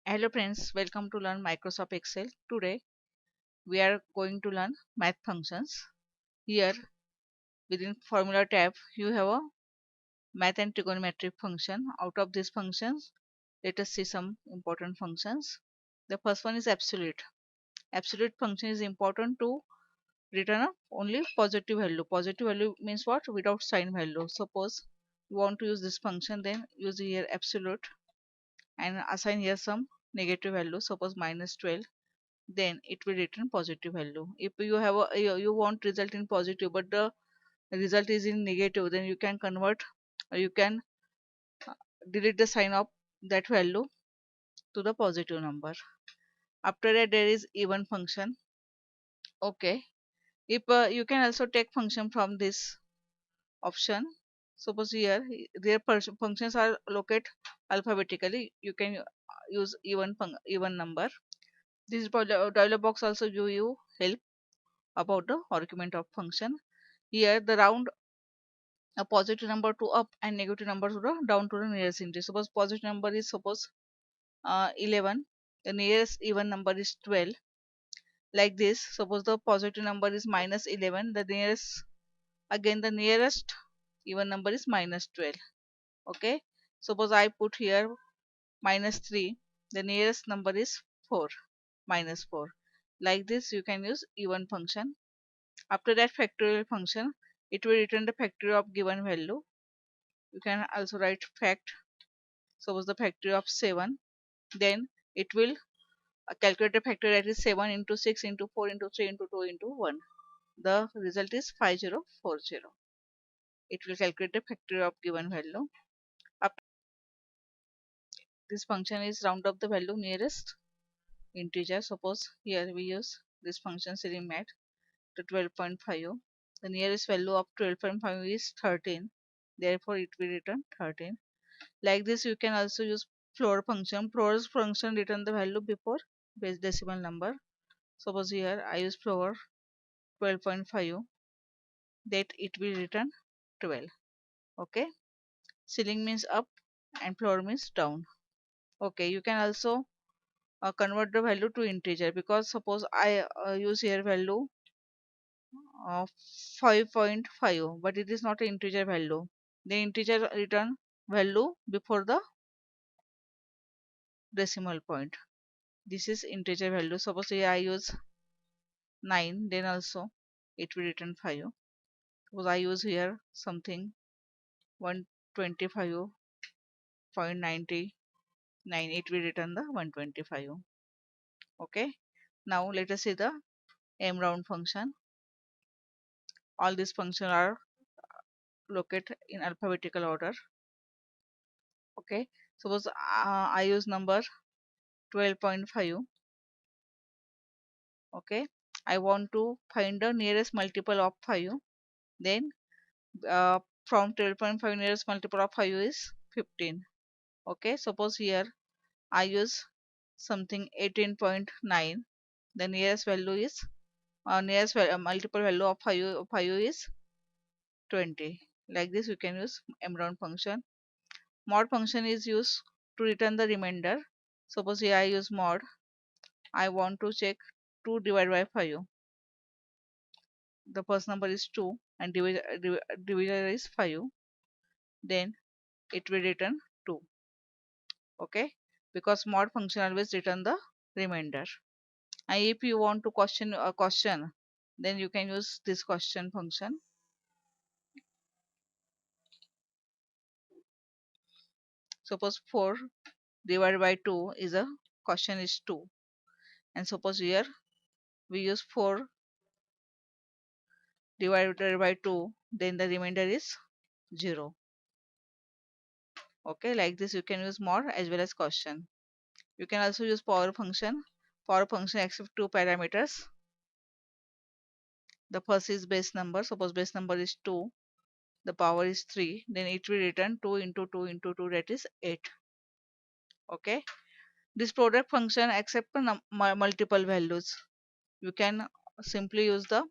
Hello friends, welcome to learn Microsoft Excel. Today we are going to learn math functions. Here within formula tab you have a math and trigonometric function. Out of these functions let us see some important functions. The first one is absolute. Absolute function is important to return a only positive value. Positive value means what? Without sign value. Suppose you want to use this function, then use here absolute and assign here some negative value, suppose minus 12, then it will return positive value. If you have you want result in positive but the result is in negative, then you can convert or you can delete the sign of that value to the positive number. After that there is even function. Okay, if you can also take function from this option. Suppose here their functions are located alphabetically, you can use even number. This dialog box also give you help about the argument of function. Here the round a positive number to up and negative number to the down to the nearest integer. Suppose positive number is suppose 11, the nearest even number is 12. Like this, suppose the positive number is minus 11, the nearest again the nearest even number is minus 12. Okay, suppose I put here minus 3, the nearest number is 4, minus 4. Like this you can use even function. After that factorial function, it will return the factorial of given value. You can also write fact. Suppose the factorial of 7, then it will calculate the factorial, that is 7 into 6 into 4 into 3 into 2 into 1. The result is 5040. It will calculate the factorial of given value. After this function is round up the value nearest integer. Suppose here we use this function in math to 12.5. The nearest value of 12.5 is 13. Therefore, it will return 13. Like this, you can also use floor function. Floor function return the value before base decimal number. Suppose here I use floor 12.5, that it will return 12. Okay. Ceiling means up and floor means down. Okay. You can also convert the value to integer, because suppose I use here value of 5.5, but it is not an integer value. The integer return value before the decimal point. This is integer value. Suppose here I use 9, then also it will return 5. Suppose I use here something 125.99, it will return the 125. Okay. Now let us see the m round function. All these functions are located in alphabetical order. Okay. Suppose I use number 12.5. Okay, I want to find the nearest multiple of 5. Then from 12.5, nearest multiple of 5 is 15. Okay, suppose here I use something 18.9, the nearest value is multiple value of 5 is 20. Like this you can use mround function. Mod function is used to return the remainder. Suppose here I use mod, I want to check 2 divided by 5. The first number is 2 and divisor is 5, then it will return 2. Okay, because mod function always return the remainder. And if you want to question a question, then you can use this question function. Suppose 4 divided by 2 is a question is 2, and suppose here we use 4 divided by 2, then the remainder is 0. Okay, like this you can use mod as well as question. You can also use power function. Power function accepts two parameters. The first is base number. Suppose base number is 2, the power is 3, then it will return 2 into 2 into 2, that is 8. Okay, this product function accepts multiple values. You can simply use the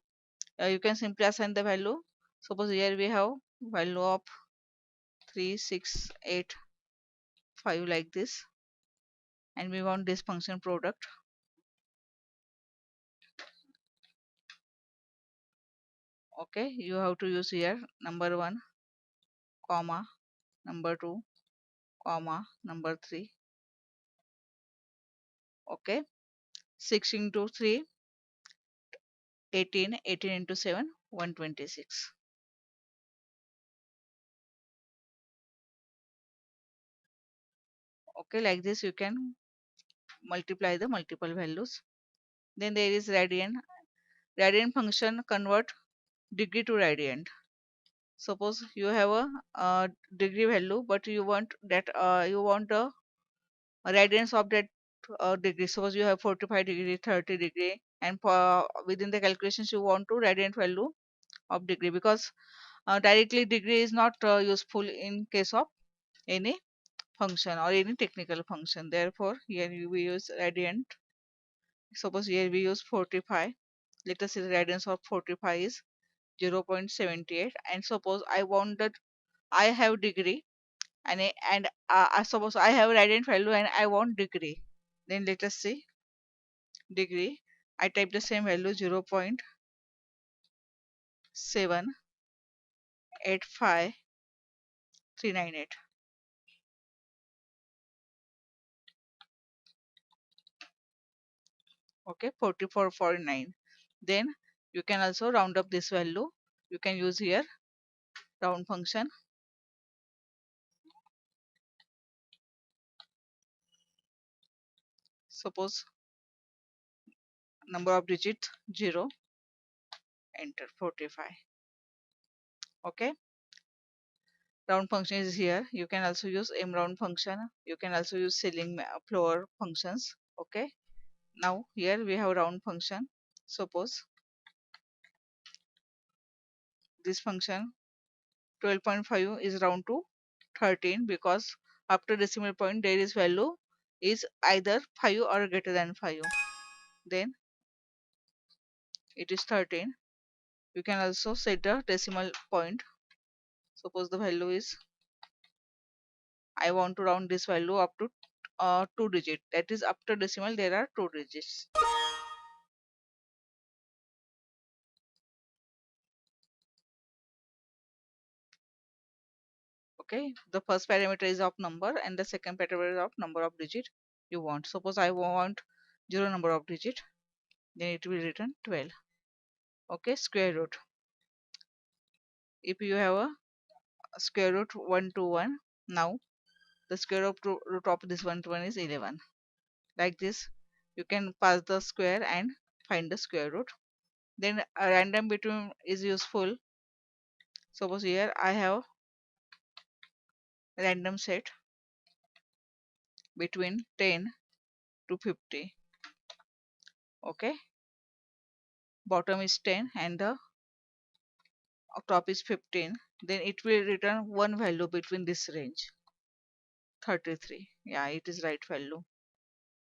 you can simply assign the value. Suppose here we have value of 3, 6, 8, 5, like this. and we want this function product. Okay, you have to use here number 1 comma number 2 comma number 3. Okay, 6 into 3 18, 18 into 7 126. Okay, like this you can multiply the multiple values. Then there is radian. Radian function convert degree to radian. Suppose you have a degree value, but you want that you want a radians of that degree. Suppose you have 45 degree, 30 degree, and for within the calculations you want to radian value of degree, because directly degree is not useful in case of any function or any technical function. Therefore, here we use radian. Suppose here we use 45. Let us say the radians of 45 is 0.78, and suppose I want that I have degree, and suppose I have radian value and I want degree. Then let us see degree. I type the same value 0.785398. Okay, 4449. Then you can also round up this value. You can use here round function. Suppose number of digits 0, enter 45. Okay, round function is here. You can also use m round function. You can also use ceiling floor functions. Okay, now here we have round function. Suppose this function 12.5 is round to 13, because after decimal point there is value is either 5 or greater than 5. Then it is 13. You can also set the decimal point. Suppose the value is, I want to round this value up to 2 digit. That is, after decimal there are 2 digits. Okay, the first parameter is of number and the second parameter is of number of digit you want. Suppose I want 0 number of digit, then it will return 12. Okay, square root. If you have a square root 1 to 1, now the square root of this 1 to 1 is 11. Like this, you can pass the square and find the square root. Then a random between is useful. Suppose here I have random set between 10 to 50. Okay, bottom is 10 and the top is 15. Then it will return one value between this range, 33. Yeah, it is right value.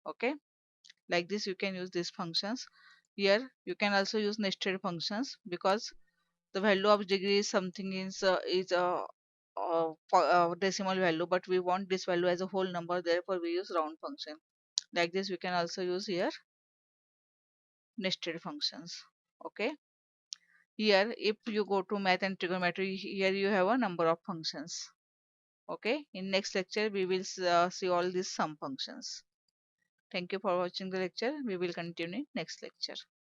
Okay, like this you can use these functions. Here you can also use nested functions, because the value of degree is something is decimal value, but we want this value as a whole number, therefore we use round function. Like this we can also use here nested functions. Okay, here if you go to math and trigonometry, here you have a number of functions. Okay, in next lecture we will see all these sum functions. Thank you for watching the lecture. We will continue next lecture.